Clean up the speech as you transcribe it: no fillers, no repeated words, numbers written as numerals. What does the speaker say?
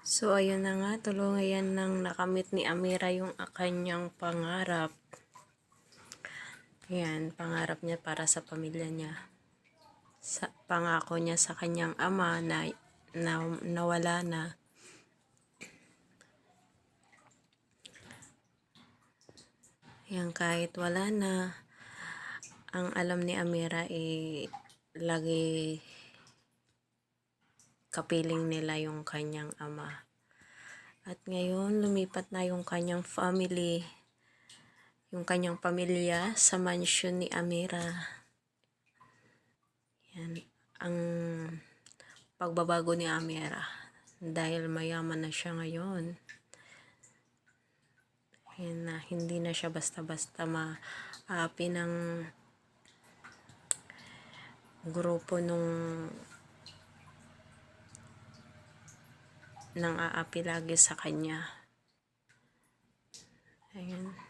So, ayun na nga, tuluyan nang nakamit ni Amira yung kanyang pangarap. Yan, pangarap niya para sa pamilya niya. Pangako niya sa kanyang ama na nawala na. Yan, kahit wala na, ang alam ni Amira lagi kapiling nila yung kanyang ama. At ngayon, lumipat na yung kanyang family, yung kanyang pamilya sa mansyon ni Amira. Yan, ang pagbabago ni Amira dahil mayaman na siya ngayon. Yan na, hindi na siya basta-basta maapi ng grupo nang aapi lagi sa kanya. Ayan.